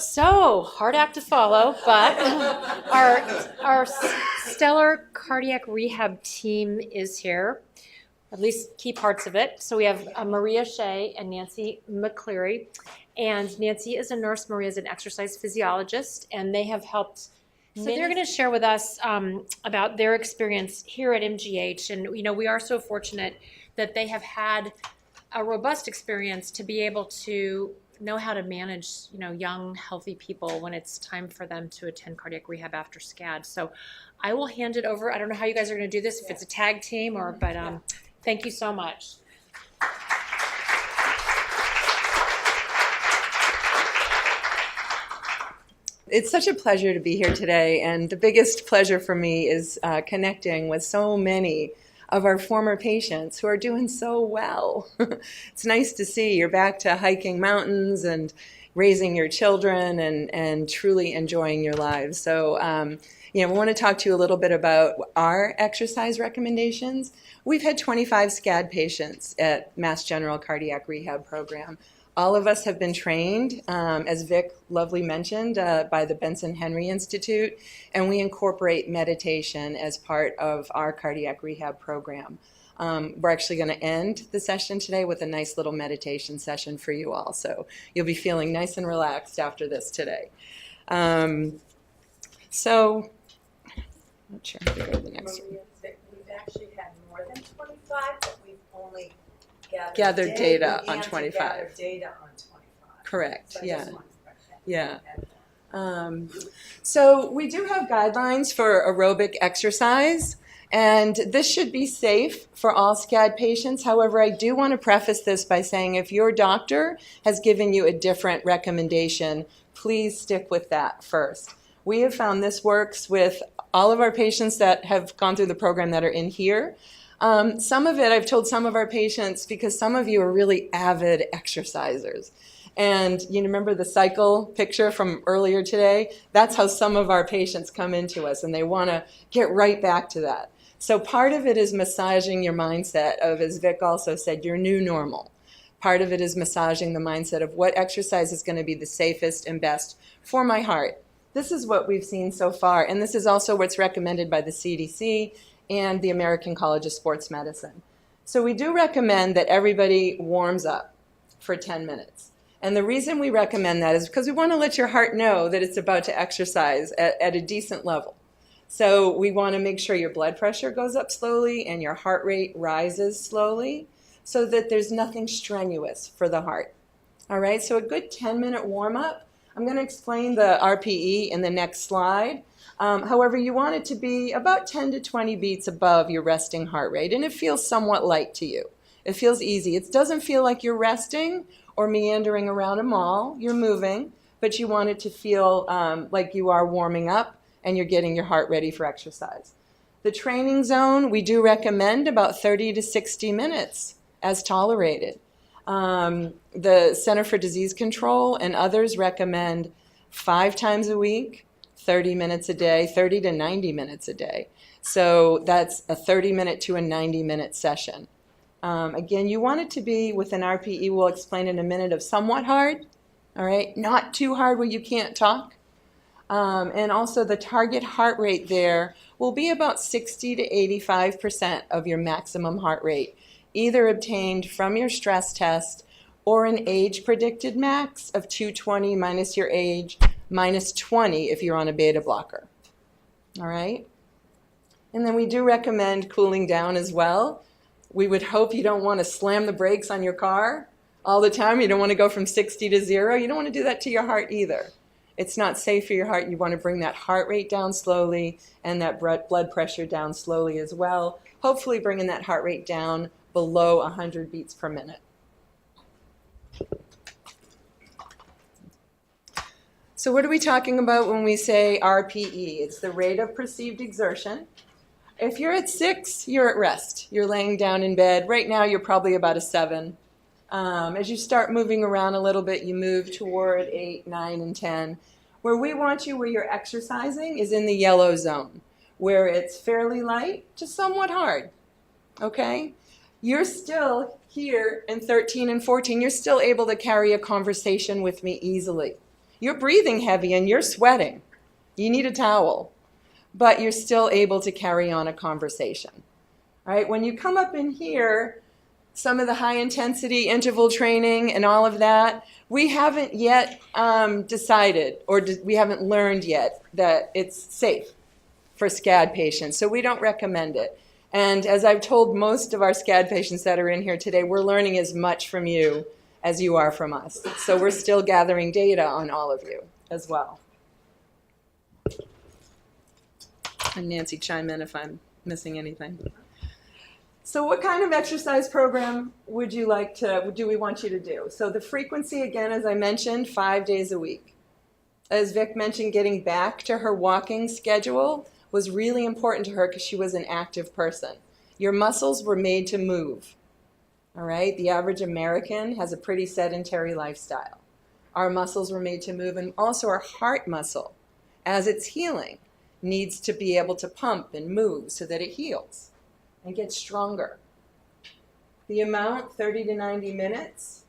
So, hard act to follow, but our stellar cardiac rehab team is here, at least key parts of it. So we have Maria Shea and Nancy McCleary. And Nancy is a nurse, Maria is an exercise physiologist, and they have helped. So they're going to share with us about their experience here at MGH. And, we are so fortunate that they have had a robust experience to be able to know how to manage, young, healthy people when it's time for them to attend cardiac rehab after SCAD. So I will hand it over. I don't know how you guys are going to do this, if it's a tag team but thank you so much. It's such a pleasure to be here today, and the biggest pleasure for me is connecting with so many of our former patients who are doing so well. It's nice to see you're back to hiking mountains and raising your children and truly enjoying your lives. So, we want to talk to you a little bit about our exercise recommendations. We've had 25 SCAD patients at Mass General Cardiac Rehab Program. All of us have been trained, as Vic lovely mentioned, by the Benson Henry Institute, and we incorporate meditation as part of our cardiac rehab program. We're actually going to end the session today with a nice little meditation session for you all, so you'll be feeling nice and relaxed after this today. So, I'm not sure how to go to the next one. We've actually had more than 25, but we've only gathered data on 25. Correct, So yeah. So we do have guidelines for aerobic exercise, and this should be safe for all SCAD patients. However, I do want to preface this by saying if your doctor has given you a different recommendation, please stick with that first. We have found this works with all of our patients that have gone through the program that are in here. Some of it I've told some of our patients because some of you are really avid exercisers. And you remember the cycle picture from earlier today? That's how some of our patients come into us, and they want to get right back to that. So part of it is massaging your mindset of, as Vic also said, your new normal. Part of it is massaging the mindset of what exercise is going to be the safest and best for my heart. This is what we've seen so far, and this is also what's recommended by the CDC and the American College of Sports Medicine. So we do recommend that everybody warms up for 10 minutes. And the reason we recommend that is because we want to let your heart know that it's about to exercise at a decent level. So we want to make sure your blood pressure goes up slowly and your heart rate rises slowly so that there's nothing strenuous for the heart. All right, so a good 10-minute warm-up. I'm going to explain the RPE in the next slide. However, you want it to be about 10 to 20 beats above your resting heart rate, and it feels somewhat light to you. It feels easy. It doesn't feel like you're resting or meandering around a mall. You're moving, but you want it to feel like you are warming up and you're getting your heart ready for exercise. The training zone, we do recommend about 30 to 60 minutes as tolerated. The Center for Disease Control and others recommend 5 times a week, 30 minutes a day, 30 to 90 minutes a day. So that's a 30-minute to a 90-minute session. Again, you want it to be with an RPE, we'll explain in a minute, of somewhat hard, all right? Not too hard where you can't talk. And also the target heart rate there will be about 60 to 85% of your maximum heart rate, either obtained from your stress test or an age-predicted max of 220 minus your age, minus 20 if you're on a beta blocker, all right? And then we do recommend cooling down as well. We would hope you don't want to slam the brakes on your car all the time. You don't want to go from 60 to 0. You don't want to do that to your heart either. It's not safe for your heart. You want to bring that heart rate down slowly and that blood pressure down slowly as well, hopefully bringing that heart rate down below 100 beats per minute. So what are we talking about when we say RPE? It's the rate of perceived exertion. If you're at 6, you're at rest. You're laying down in bed. Right now, you're probably about a 7. As you start moving around a little bit, you move toward 8, 9, and 10. Where we want you, where you're exercising, is in the yellow zone, where it's fairly light to somewhat hard, okay? You're still here in 13 and 14. You're still able to carry a conversation with me easily. You're breathing heavy and you're sweating. You need a towel, but you're still able to carry on a conversation. All right, when you come up in here, some of the high intensity interval training and all of that, we haven't yet decided, or we haven't learned yet that it's safe for SCAD patients, so we don't recommend it. And as I've told most of our SCAD patients that are in here today, we're learning as much from you as you are from us. So we're still gathering data on all of you as well. And Nancy, chime in if I'm missing anything. So what kind of exercise program do we want you to do? So the frequency, again, as I mentioned, 5 days a week. As Vic mentioned, getting back to her walking schedule was really important to her because she was an active person. Your muscles were made to move, all right? The average American has a pretty sedentary lifestyle. Our muscles were made to move, and also our heart muscle, as it's healing, needs to be able to pump and move so that it heals and gets stronger. The amount, 30 to 90 minutes,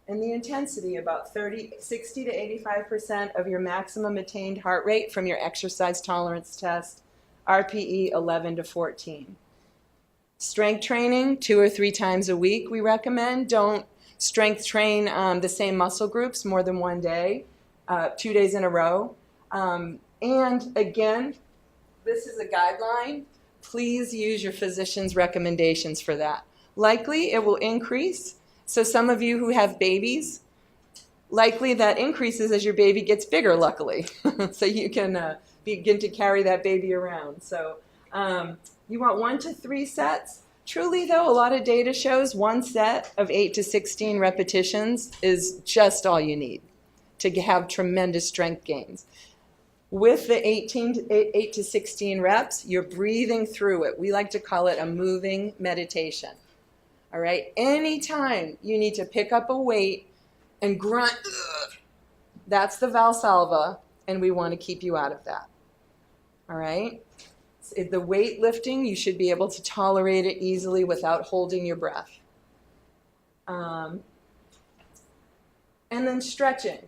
and the intensity, about 60 to 85% of your maximum attained heart rate from your exercise tolerance test, RPE 11 to 14. Strength training, 2 or 3 times a week we recommend. Don't strength train the same muscle groups more than one day, 2 days in a row. And again, this is a guideline. Please use your physician's recommendations for that. Likely it will increase. So some of you who have babies, likely that increases as your baby gets bigger, luckily. So you can begin to carry that baby around. So you want 1 to 3 sets. Truly though, a lot of data shows 1 set of 8 to 16 repetitions is just all you need to have tremendous strength gains. With the 8 to 16 reps, you're breathing through it. We like to call it a moving meditation. All right? Anytime you need to pick up a weight and grunt, that's the Valsalva, and we want to keep you out of that. All right? The weight lifting, you should be able to tolerate it easily without holding your breath. And then stretching.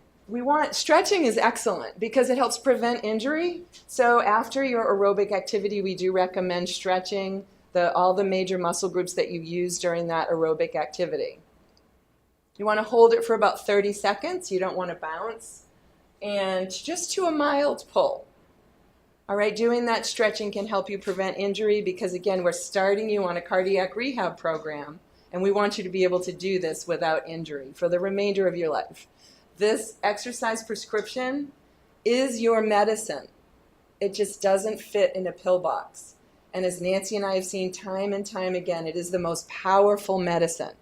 Stretching is excellent because it helps prevent injury. So after your aerobic activity, we do recommend stretching all the major muscle groups that you use during that aerobic activity. You want to hold it for about 30 seconds. You don't want to bounce. And just to a mild pull. All right, doing that stretching can help you prevent injury because, again, we're starting you on a cardiac rehab program, and we want you to be able to do this without injury for the remainder of your life. This exercise prescription is your medicine. It just doesn't fit in a pill box. And as Nancy and I have seen time and time again, it is the most powerful medicine,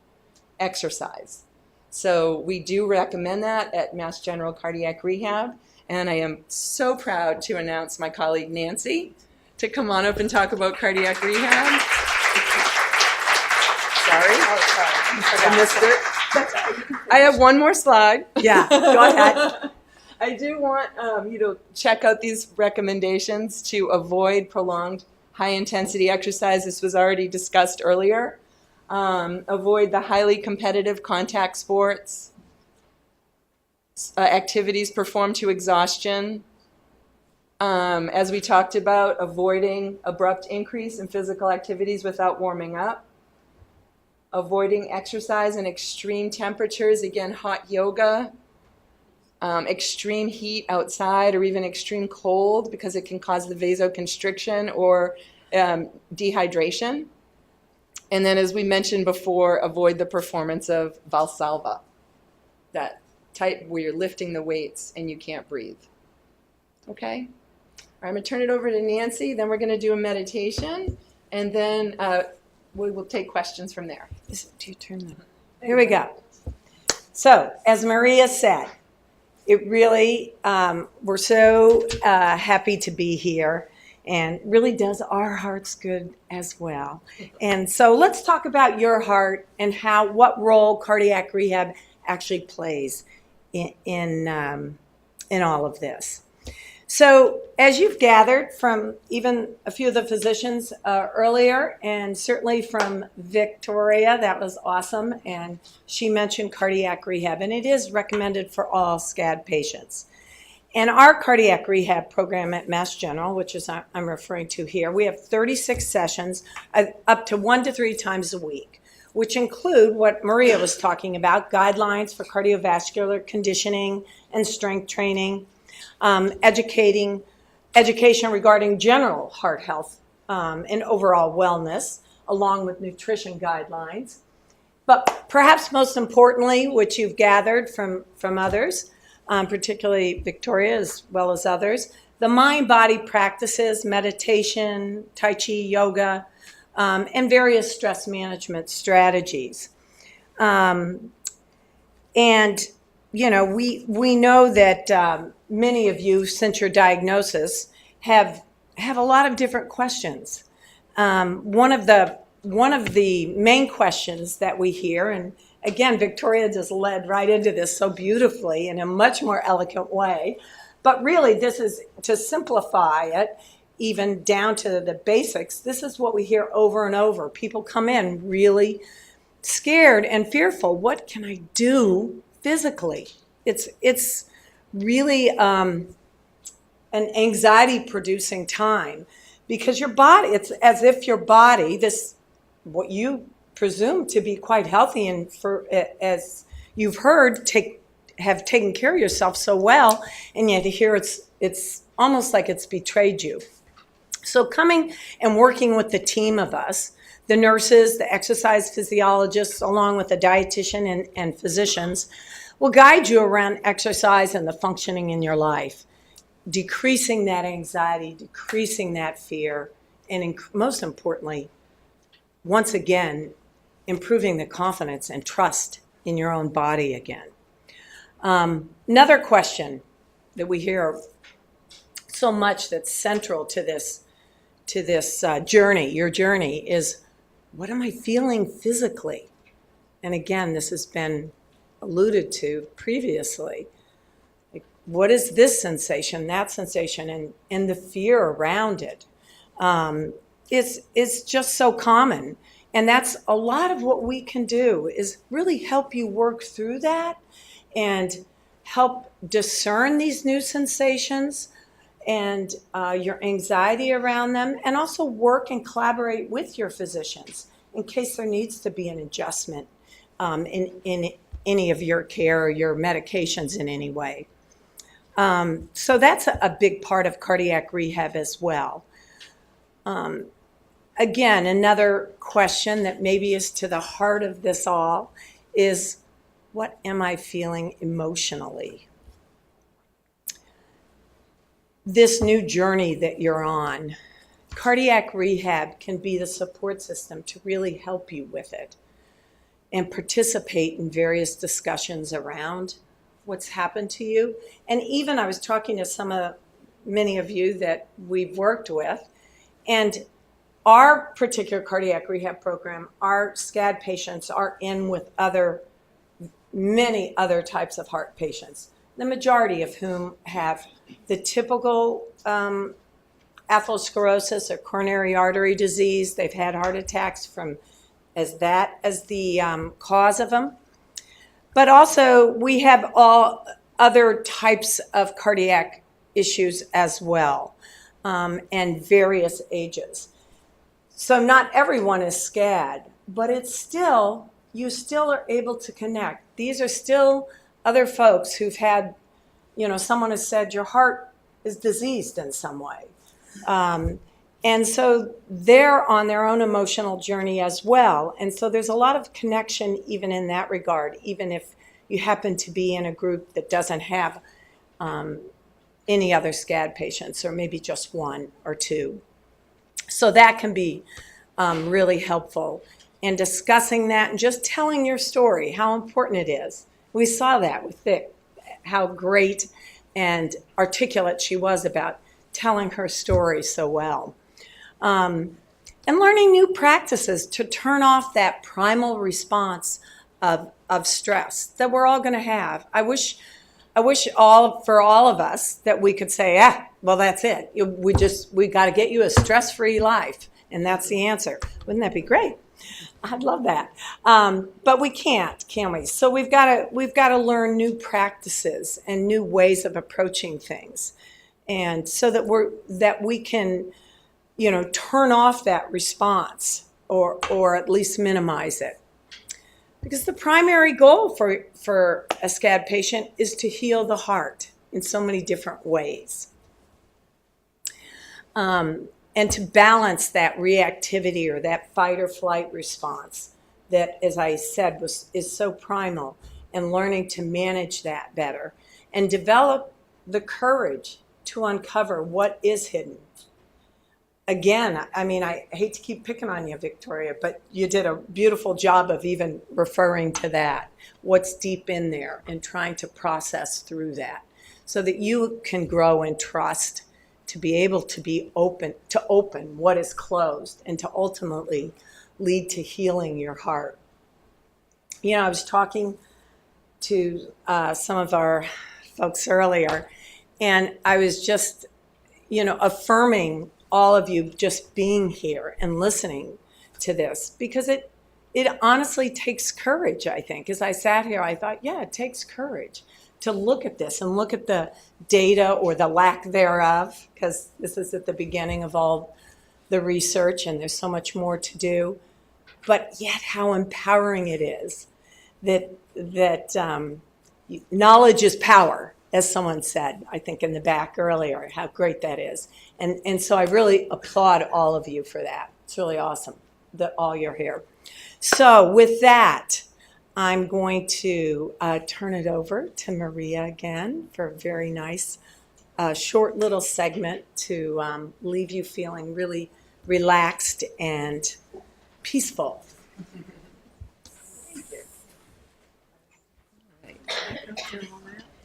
exercise. So we do recommend that at Mass General Cardiac Rehab. And I am so proud to announce my colleague Nancy to come on up and talk about cardiac rehab. Sorry. Oh, sorry. I missed it. I have one more slide. Yeah, go ahead. I do want you to check out these recommendations to avoid prolonged high-intensity exercise. This was already discussed earlier. Avoid the highly competitive contact sports. Activities performed to exhaustion. As we talked about, avoiding abrupt increase in physical activities without warming up. Avoiding exercise in extreme temperatures, again, hot yoga, extreme heat outside, or even extreme cold because it can cause the vasoconstriction or dehydration. And then, as we mentioned before, avoid the performance of Valsalva, that type where you're lifting the weights and you can't breathe. Okay? All right, I'm going to turn it over to Nancy, then we're going to do a meditation, and then we will take questions from there. Do you turn that? Here we go. So, as Maria said, it really, we're so happy to be here, and really does our hearts good as well. And so let's talk about your heart and what role cardiac rehab actually plays in all of this. So as you've gathered from even a few of the physicians earlier, and certainly from Victoria, that was awesome, and she mentioned cardiac rehab, and it is recommended for all SCAD patients. And our cardiac rehab program at Mass General, which is I'm referring to here, we have 36 sessions up to 1 to 3 times a week, which include what Maria was talking about, guidelines for cardiovascular conditioning and strength training, education regarding general heart health and overall wellness, along with nutrition guidelines. But perhaps most importantly, which you've gathered from others, particularly Victoria as well as others, the mind-body practices, meditation, Tai Chi, yoga, and various stress management strategies. And, you know, we know that many of you, since your diagnosis, have a lot of different questions. One of the main questions that we hear, and again, Victoria just led right into this so beautifully in a much more eloquent way, but really this is, to simplify it, even down to the basics, this is what we hear over and over. People come in really scared and fearful. What can I do physically? It's really an anxiety-producing time because your body, it's as if your body, what you presume to be quite healthy and for as you've heard have taken care of yourself so well, and yet here it's almost like it's betrayed you. So coming and working with the team of us, the nurses, the exercise physiologists, along with the dietitian and physicians, will guide you around exercise and the functioning in your life, decreasing that anxiety, decreasing that fear, and most importantly, once again, improving the confidence and trust in your own body again. Another question that we hear so much that's central to this journey, your journey, is what am I feeling physically? And again, this has been alluded to previously. Like, what is this sensation, that sensation, and the fear around it? It's just so common. And that's a lot of what we can do is really help you work through that and help discern these new sensations and your anxiety around them, and also work and collaborate with your physicians in case there needs to be an adjustment in any of your care or your medications in any way. So that's a big part of cardiac rehab as well. Again, another question that maybe is to the heart of this all is, what am I feeling emotionally? This new journey that you're on, cardiac rehab can be the support system to really help you with it and participate in various discussions around what's happened to you. And even I was talking to many of you that we've worked with, and our particular cardiac rehab program, our SCAD patients are in with many other types of heart patients, the majority of whom have the typical atherosclerosis or coronary artery disease. They've had heart attacks as the cause of them. But also we have all other types of cardiac issues as well, and various ages. So not everyone is SCAD, but you still are able to connect. These are still other folks who've had, someone has said your heart is diseased in some way. And so they're on their own emotional journey as well. And so there's a lot of connection even in that regard, even if you happen to be in a group that doesn't have any other SCAD patients, or maybe just one or two. So that can be really helpful in discussing that and just telling your story, how important it is. We saw that with Vic, how great and articulate she was about telling her story so well. And learning new practices to turn off that primal response of stress that we're all going to have. I wish for all of us that we could say, well, that's it. We got to get you a stress-free life. And that's the answer. Wouldn't that be great? I'd love that. But we can't, can we? So we've got to learn new practices and new ways of approaching things. And so that we can, turn off that response or at least minimize it. Because the primary goal for a SCAD patient is to heal the heart in so many different ways. And to balance that reactivity or that fight or flight response that, as I said, is so primal, and learning to manage that better and develop the courage to uncover what is hidden. Again, I mean, I hate to keep picking on you, Victoria, but you did a beautiful job of even referring to that, what's deep in there, and trying to process through that so that you can grow in trust to be able to be open what is closed and to ultimately lead to healing your heart. I was talking to some of our folks earlier, and I was just, affirming all of you just being here and listening to this, because it honestly takes courage, I think. As I sat here, I thought, yeah, it takes courage to look at this and look at the data or the lack thereof, because this is at the beginning of all the research and there's so much more to do, but yet how empowering it is that knowledge is power, as someone said, I think in the back earlier, how great that is. And so I really applaud all of you for that. It's really awesome that all you're here. So with that, I'm going to turn it over to Maria again for a very nice, short little segment to leave you feeling really relaxed and peaceful.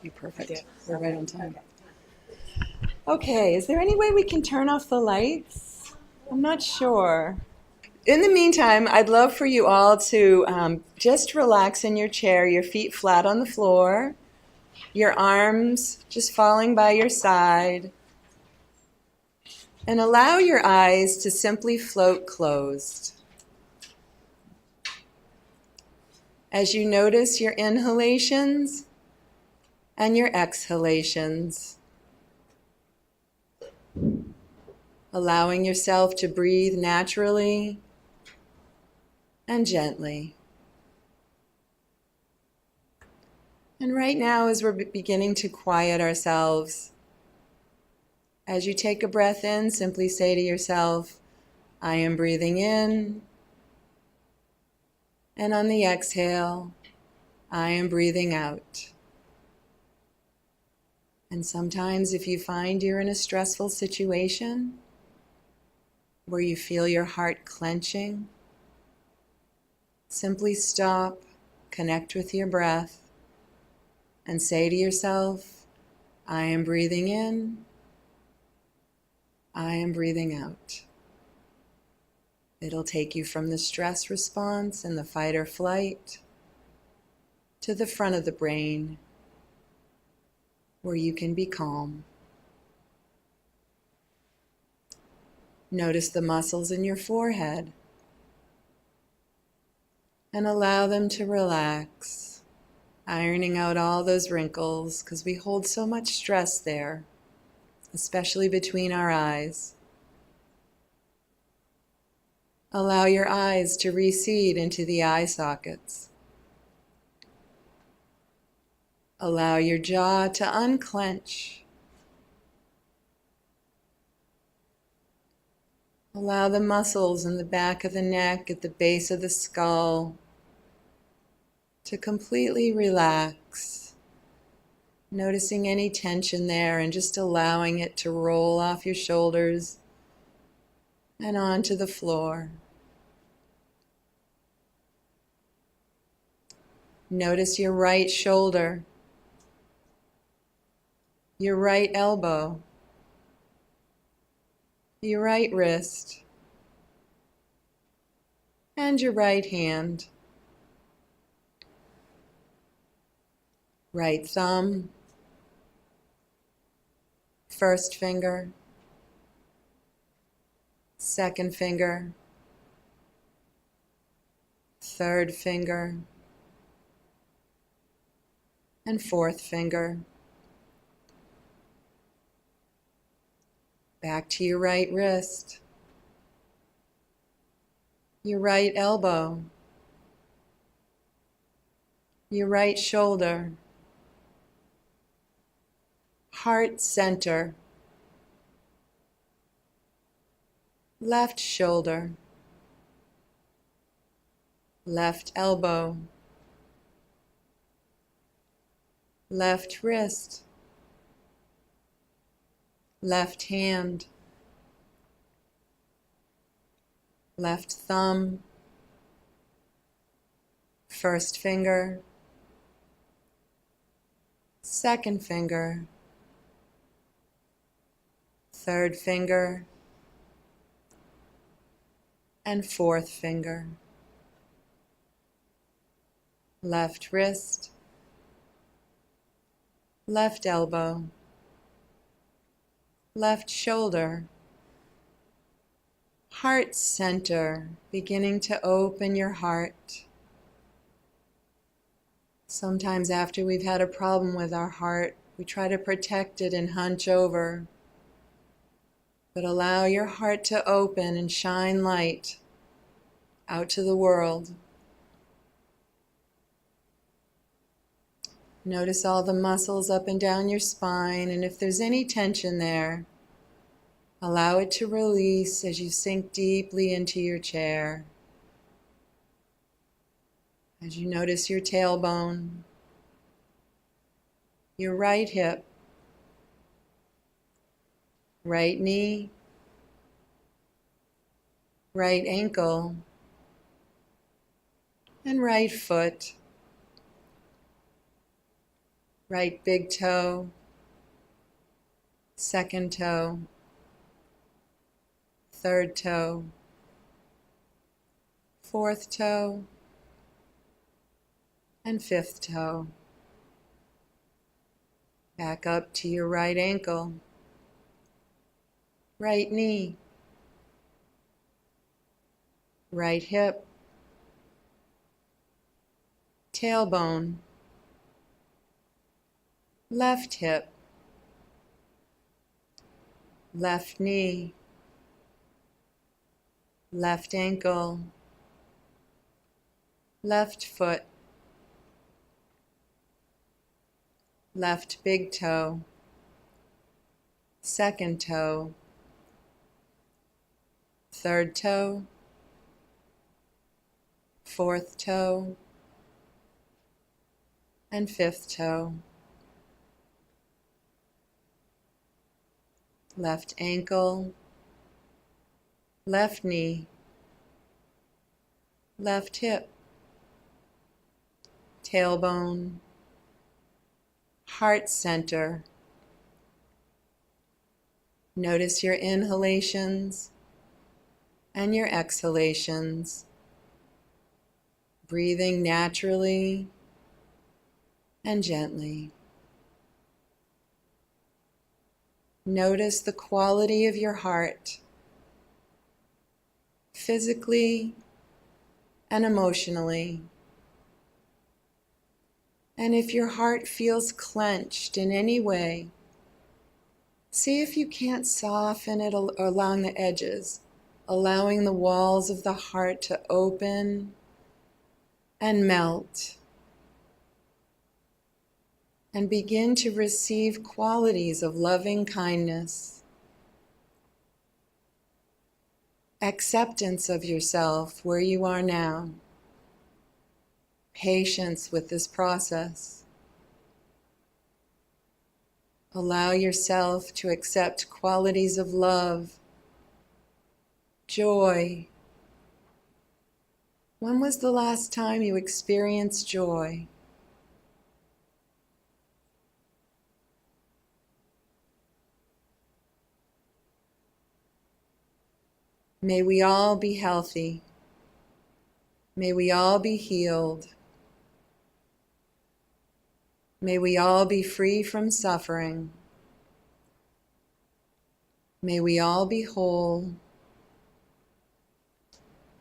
You're perfect. We're right on time. Okay, is there any way we can turn off the lights? I'm not sure. In the meantime, I'd love for you all to just relax in your chair, your feet flat on the floor, your arms just falling by your side, and allow your eyes to simply float closed. As you notice your inhalations and your exhalations, allowing yourself to breathe naturally and gently. And right now, as we're beginning to quiet ourselves, as you take a breath in, simply say to yourself, I am breathing in. And on the exhale, I am breathing out. And sometimes if you find you're in a stressful situation where you feel your heart clenching, simply stop, connect with your breath, and say to yourself, I am breathing in, I am breathing out. It'll take you from the stress response and the fight or flight to the front of the brain where you can be calm. Notice the muscles in your forehead and allow them to relax, ironing out all those wrinkles because we hold so much stress there, especially between our eyes. Allow your eyes to recede into the eye sockets. Allow your jaw to unclench. Allow the muscles in the back of the neck, at the base of the skull, to completely relax, noticing any tension there and just allowing it to roll off your shoulders and onto the floor. Notice your right shoulder, your right elbow, your right wrist, and your right hand. Right thumb, first finger, second finger, third finger, and fourth finger. Back to your right wrist, your right elbow, your right shoulder, heart center, left shoulder, left elbow, left wrist, left hand, left thumb, first finger, second finger, third finger, and fourth finger. Left wrist, left elbow, left shoulder, heart center, beginning to open your heart. Sometimes after we've had a problem with our heart, we try to protect it and hunch over. But allow your heart to open and shine light out to the world. Notice all the muscles up and down your spine, and if there's any tension there, allow it to release as you sink deeply into your chair. As you notice your tailbone, your right hip, right knee, right ankle, and right foot, right big toe, second toe, third toe, fourth toe, and fifth toe. Back up to your right ankle, right knee, right hip, tailbone, left hip, left knee, left ankle, left foot, left big toe, second toe, third toe, fourth toe, and fifth toe. Left ankle, left knee, left hip, tailbone, heart center. Notice your inhalations and your exhalations, breathing naturally and gently. Notice the quality of your heart, physically and emotionally. And if your heart feels clenched in any way, see if you can't soften it along the edges, allowing the walls of the heart to open and melt. And begin to receive qualities of loving kindness, acceptance of yourself where you are now, patience with this process. Allow yourself to accept qualities of love, joy. When was the last time you experienced joy? May we all be healthy. May we all be healed. May we all be free from suffering. May we all be whole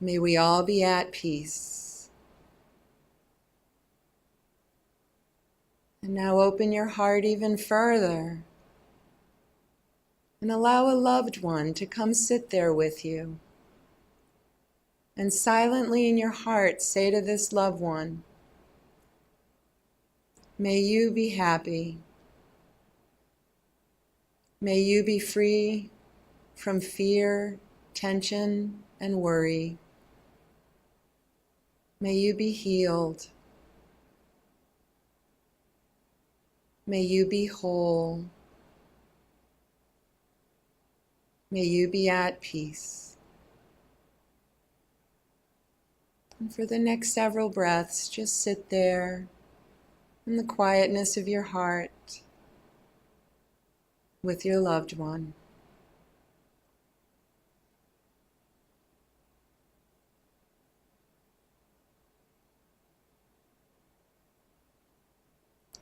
May we all be at peace. And now open your heart even further and allow a loved one to come sit there with you. And silently in your heart say to this loved one, may you be happy. May you be free from fear, tension, and worry. May you be healed. May you be whole. May you be at peace. And for the next several breaths, just sit there in the quietness of your heart with your loved one.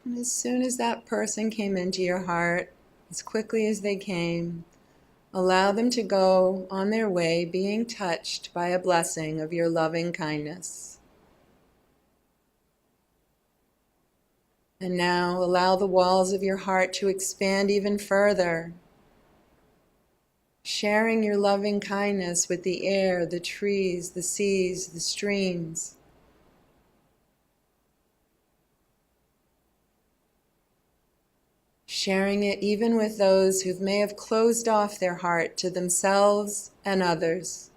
And as soon as that person came into your heart, as quickly as they came, allow them to go on their way being touched by a blessing of your loving kindness. And now allow the walls of your heart to expand even further, sharing your loving kindness with the air, the trees, the seas, the streams. Sharing it even with those who may have closed off their heart to themselves and others.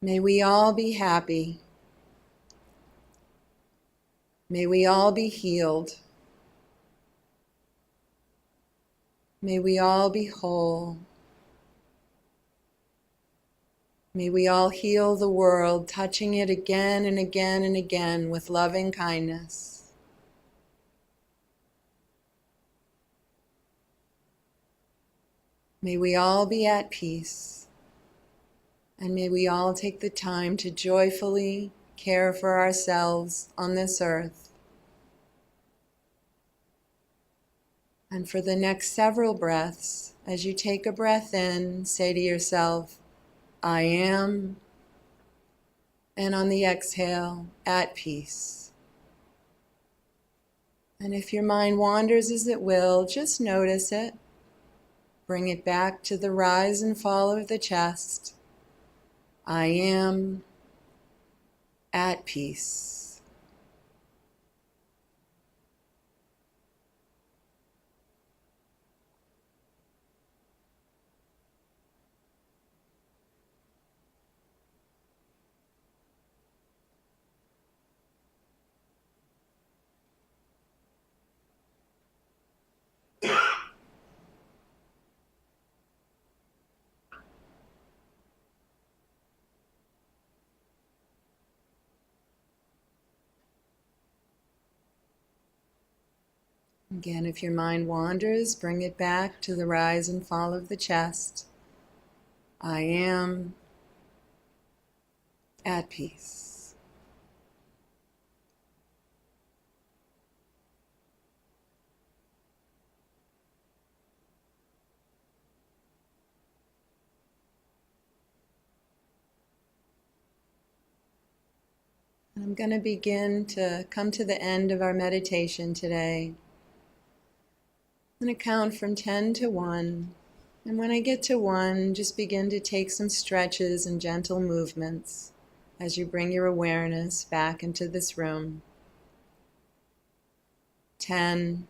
May we all be happy. May we all be healed. May we all be whole. May we all heal the world, touching it again and again and again with loving kindness. May we all be at peace, and may we all take the time to joyfully care for ourselves on this earth. And for the next several breaths, as you take a breath in, say to yourself, I am, and on the exhale, at peace. And if your mind wanders as it will, just notice it. Bring it back to the rise and fall of the chest. I am at peace. Again, if your mind wanders, bring it back to the rise and fall of the chest. I am at peace. I'm going to begin to come to the end of our meditation today. I'm going to count from 10 to 1. And when I get to 1, just begin to take some stretches and gentle movements as you bring your awareness back into this room. 10,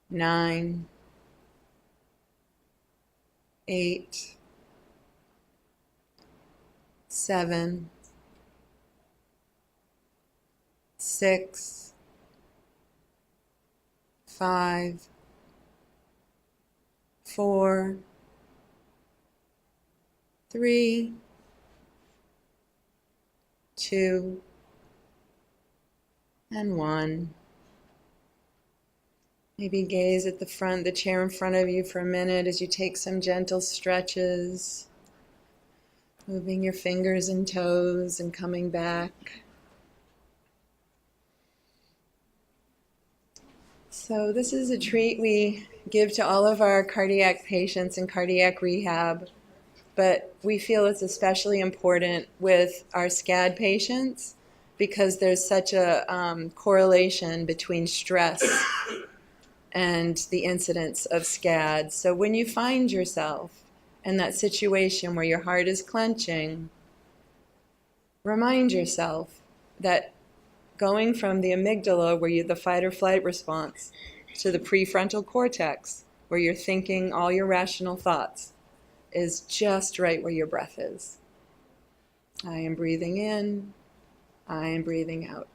9, 8, 7, 6, 5, 4, 3, 2, and 1. Maybe gaze at the chair in front of you for a minute as you take some gentle stretches, moving your fingers and toes and coming back. So this is a treat we give to all of our cardiac patients in cardiac rehab, but we feel it's especially important with our SCAD patients because there's such a correlation between stress and the incidence of SCAD. So when you find yourself in that situation where your heart is clenching, remind yourself that going from the amygdala, where you're the fight or flight response, to the prefrontal cortex, where you're thinking all your rational thoughts, is just right where your breath is. I am breathing in, I am breathing out.